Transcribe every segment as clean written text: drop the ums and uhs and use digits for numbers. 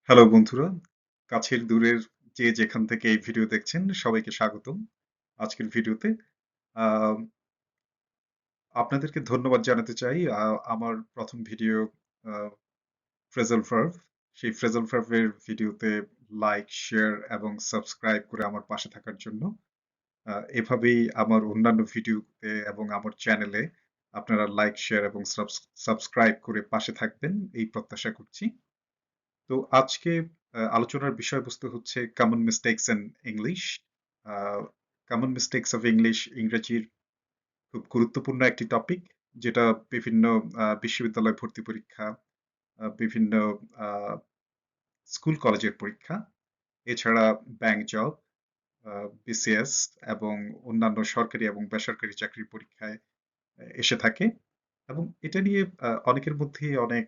Hello বন্ধুরা, কাছের দূরের যে যেখান থেকে এই ভিডিও দেখছেন সবাইকে স্বাগতম আজকের ভিডিওতে। আহ, আপনাদেরকে ধন্যবাদ জানাতে চাই। আমার প্রথম ভিডিও ফ্রেজাল ভার্ভ, সেই ফ্রেজাল ভার্ভের ভিডিওতে লাইক, শেয়ার এবং সাবস্ক্রাইব করে আমার পাশে থাকার জন্য। এভাবেই আমার অন্যান্য ভিডিওতে এবং আমার চ্যানেলে আপনারা লাইক, শেয়ার এবং সাবস্ক্রাইব করে পাশে থাকবেন এই প্রত্যাশা করছি। তো আজকে আলোচনার বিষয়বস্তু হচ্ছে common mistakes in English. Common mistakes of English ইংরেজির খুব গুরুত্বপূর্ণ একটি টপিক, যেটা বিভিন্ন বিশ্ববিদ্যালয় ভর্তি পরীক্ষা, বিভিন্ন স্কুল কলেজের পরীক্ষা, এছাড়া ব্যাংক জব, বিসিএস এবং অন্যান্য সরকারি এবং বেসরকারি চাকরির পরীক্ষায় এসে থাকে। এবং এটা নিয়ে অনেকের মধ্যে অনেক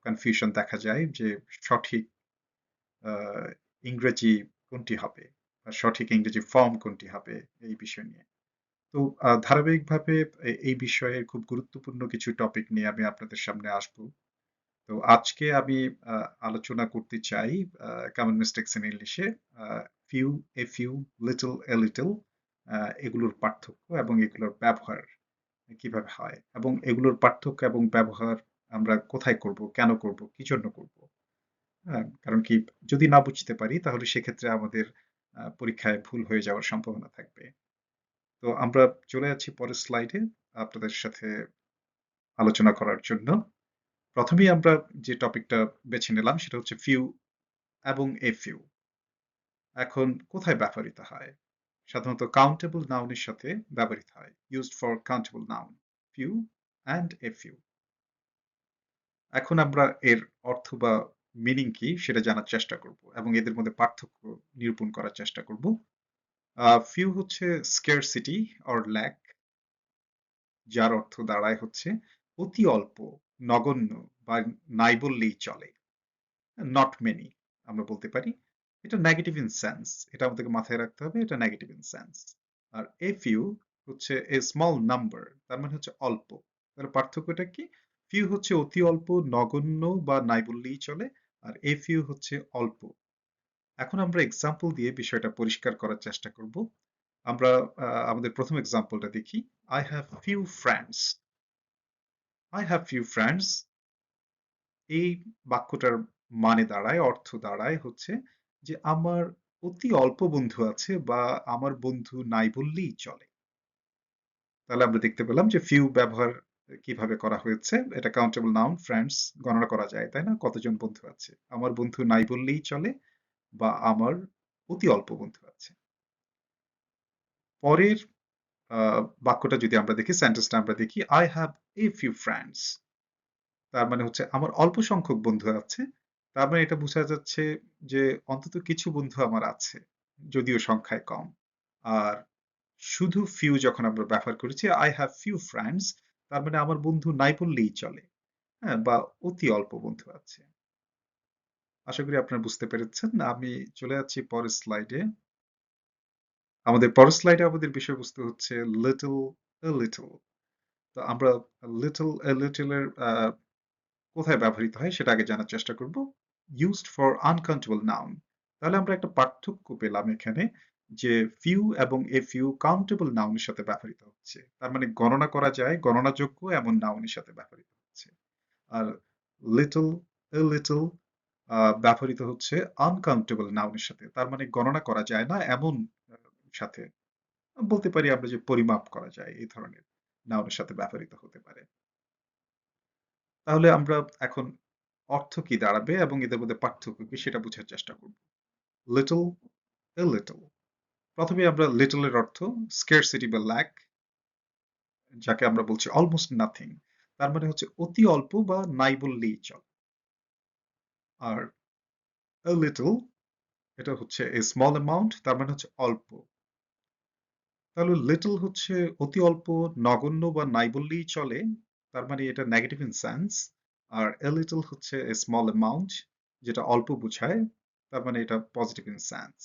কনফিউশন দেখা যায় যে সঠিক আহ, ইংরেজি কোনটি হবে বা সঠিক ইংরেজি ফর্ম কোনটি হবে এই বিষয় নিয়ে। তো ধারাবাহিকভাবে এই বিষয়ে খুব গুরুত্বপূর্ণ কিছু টপিক নিয়ে আমি আপনাদের সামনে আসব। তো আজকে আমি আলোচনা করতে চাই কমন মিস্টেকস ইন ইংলিশে few, a few, little, a little, এগুলোর পার্থক্য এবং এগুলোর ব্যবহার কিভাবে হয় এবং এগুলোর পার্থক্য এবং ব্যবহার আমরা কোথায় করব, কেন করব, কি জন্য করব। হ্যাঁ, কারণ কি, যদি না বুঝতে পারি তাহলে সেক্ষেত্রে আমাদের পরীক্ষায় ভুল হয়ে যাওয়ার সম্ভাবনা থাকবে। তো আমরা চলে যাচ্ছি পরের স্লাইডে আপনাদের সাথে আলোচনা করার জন্য। প্রথমেই আমরা যে টপিকটা বেছে নিলাম সেটা হচ্ছে ফিউ এবং এ ফিউ। এখন কোথায় ব্যবহৃত হয়? সাধারণত কাউন্টেবল নাউনের সাথে ব্যবহৃত হয়, used for countable noun, few and a few. এখন আমরা এর অর্থ বা মিনিং কি সেটা জানার চেষ্টা করব এবং এদের মধ্যে পার্থক্য নিরূপণ করার চেষ্টা করব। ফিউ হচ্ছে scarcity or lack, যার অর্থ দাঁড়ায় হচ্ছে অতি অল্প, নগণ্য বা নাই বললেই চলে, নট মেনি আমরা বলতে পারি। এটা নেগেটিভ ইন সেন্স, এটা আমাদেরকে মাথায় রাখতে হবে, এটা নেগেটিভ ইন সেন্স। আর এ ফিউ হচ্ছে এ স্মল নাম্বার, তার মানে হচ্ছে অল্প। তাহলে পার্থক্যটা কি? ফিউ হচ্ছে অতি অল্প, নগণ্য বা নাই বললেই চলে, আর এ ফিউ হচ্ছে অল্প। এখন আমরা এক্সাম্পল দিয়ে বিষয়টা পরিষ্কার করার চেষ্টা করব। আমরা আমাদের প্রথম এক্সাম্পলটা দেখি। I have few friends. I have few friends, এই বাক্যটার মানে দাঁড়ায়, অর্থ দাঁড়ায় হচ্ছে যে আমার অতি অল্প বন্ধু আছে বা আমার বন্ধু নাই বললেই চলে। তাহলে আমরা দেখতে পেলাম যে ফিউ ব্যবহার কিভাবে করা হয়েছে। এটা কাউন্টেবল নাউন, ফ্রেন্ডস গণনা করা যায়, তাই না? কতজন বন্ধু আছে, আমার বন্ধু নাই বললেই চলে বা আমার অতি অল্প বন্ধু আছে। পরের বাক্যটা যদি আমরা দেখি, সেন্টেন্সটা আমরা দেখি, I have a few friends, তার মানে হচ্ছে আমার অল্প সংখ্যক বন্ধু আছে। তার মানে এটা বোঝা যাচ্ছে যে অন্তত কিছু বন্ধু আমার আছে, যদিও সংখ্যায় কম। আর শুধু ফিউ যখন আমরা ব্যবহার করেছি, আই হ্যাভ ফিউ ফ্রেন্ডস, তার মানে আমার বন্ধু নাই বললেই চলে, হ্যাঁ, বা অতি অল্প বন্ধু আছে। আশা করি আপনারা বুঝতে পেরেছেন। আমি চলে যাচ্ছি পরের স্লাইডে। আমাদের পরের স্লাইডে আমাদের বিষয়বস্তু হচ্ছে লিটল, এ লিটল। তো আমরা লিটল, এ লিটল এর কোথায় ব্যবহৃত হয় সেটা আগে জানার চেষ্টা করব। Used for uncountable noun. তাহলে আমরা একটা পার্থক্য পেলাম এখানে, যে ফিউ এবং এ ফিউ কাউন্টেবল নাউনের সাথে ব্যবহৃত হচ্ছে, তার মানে গণনা করা যায়, গণনাযোগ্য এমন নাউনের সাথে ব্যবহৃত হচ্ছে। আর লিটল, এ লিটল ব্যবহৃত হচ্ছে আনকাউন্টেবল নাউনের সাথে, তার মানে গণনা করা যায় না এমন সাথে, বলতে পারি আমরা যে পরিমাপ করা যায় এই ধরনের নাউনের সাথে ব্যবহৃত হতে পারে। তাহলে আমরা এখন অর্থ কি দাঁড়াবে এবং এদের মধ্যে পার্থক্য কি সেটা বোঝার চেষ্টা করব। Little, a little. প্রথমে আমরা লিটল এর অর্থ স্কেরসিটি বা ল্যাক, যাকে আমরা বলছি অলমোস্ট নাথিং, তার মানে হচ্ছে অতি অল্প বা নাই বললেই চলে। আর এ লিটল, এটা হচ্ছে এ স্মল অ্যামাউন্ট, তার মানে হচ্ছে অল্প। তাহলে লিটল হচ্ছে অতি অল্প, নগণ্য বা নাই বললেই চলে, তার মানে এটা নেগেটিভ ইন সেন্স। আর এ লিটল হচ্ছে এ স্মল অ্যামাউন্ট, যেটা অল্প বোঝায়, তার মানে এটা পজিটিভ ইন সেন্স।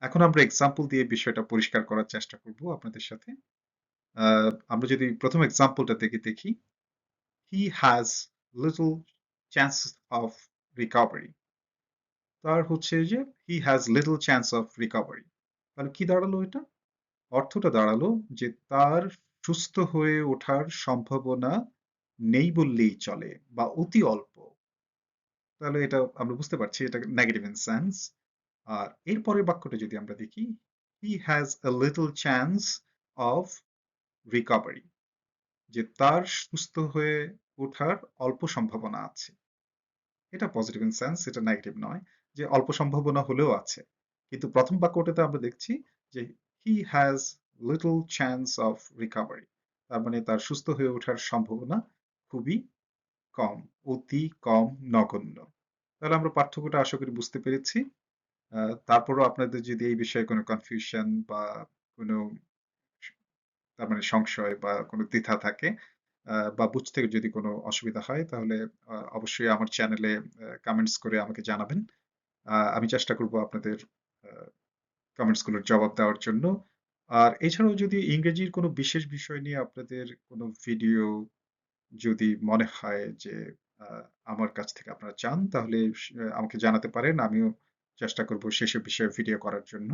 এখন আমরা এক্সাম্পল দিয়ে বিষয়টা পরিষ্কার করার চেষ্টা করব আপনাদের সাথে। আমরা যদি প্রথম এক্সাম্পলটা থেকে দেখি, he has little chances of recovery। তার হচ্ছে যে he has little chance of recovery। তাহলে কি দাঁড়ালো এটা? অর্থটা দাঁড়ালো যে তার সুস্থ হয়ে ওঠার সম্ভাবনা নেই বললেই চলে বা অতি অল্প। তাহলে এটা আমরা বুঝতে পারছি এটা নেগেটিভ ইন সেন্স। আর এর পরের বাক্যটা যদি আমরা দেখি, he has a little chance of recovery, যে তার সুস্থ হয়ে ওঠার অল্প সম্ভাবনা আছে। এটা পজিটিভ ইন সেন্স, এটা নেগেটিভ নয়, যে অল্প সম্ভাবনা হলেও আছে। কিন্তু প্রথম বাক্যটাতে আমরা দেখছি যে he has little chance of recovery, তার মানে তার সুস্থ হয়ে ওঠার সম্ভাবনা খুবই কম, অতি কম, নগণ্য। তাহলে আমরা পার্থক্যটা আশা করি বুঝতে পেরেছি। তারপরও আপনাদের যদি এই বিষয়ে কোনো কনফিউশন বা কোনো তার মানে সংশয় বা কোনো দ্বিধা থাকে, বা বুঝতে যদি কোনো অসুবিধা হয়, তাহলে অবশ্যই আমার চ্যানেলে কমেন্টস করে আমাকে জানাবেন। আমি চেষ্টা করব আপনাদের কমেন্টস গুলোর জবাব দেওয়ার জন্য। আর এছাড়াও যদি ইংরেজির কোনো বিশেষ বিষয় নিয়ে আপনাদের কোনো ভিডিও যদি মনে হয় যে আমার কাছ থেকে আপনারা চান, তাহলে আমাকে জানাতে পারেন। আমিও চেষ্টা করব সেসব বিষয়ে ভিডিও করার জন্য।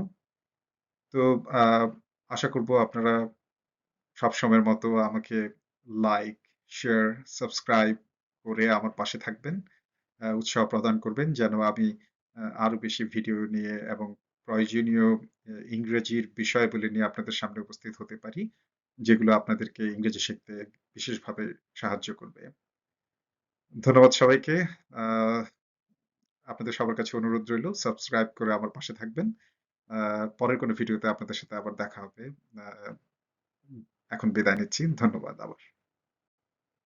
তো আহ, আশা করব আপনারা সবসময়ের মতো আমাকে লাইক, শেয়ার, সাবস্ক্রাইব করে আমার পাশে থাকবেন। উৎসাহ প্রদান করবেন যেন আমি আরো বেশি ভিডিও নিয়ে এবং প্রয়োজনীয় ইংরেজির বিষয়াবলী নিয়ে আপনাদের সামনে উপস্থিত হতে পারি, যেগুলো আপনাদেরকে ইংরেজি শিখতে বিশেষভাবে সাহায্য করবে। ধন্যবাদ সবাইকে। আহ, আপনাদের সবার কাছে অনুরোধ রইল সাবস্ক্রাইব করে আমার পাশে থাকবেন। পরের কোনো ভিডিওতে আপনাদের সাথে আবার দেখা হবে। আহ, এখন বিদায় নিচ্ছি। ধন্যবাদ আবার।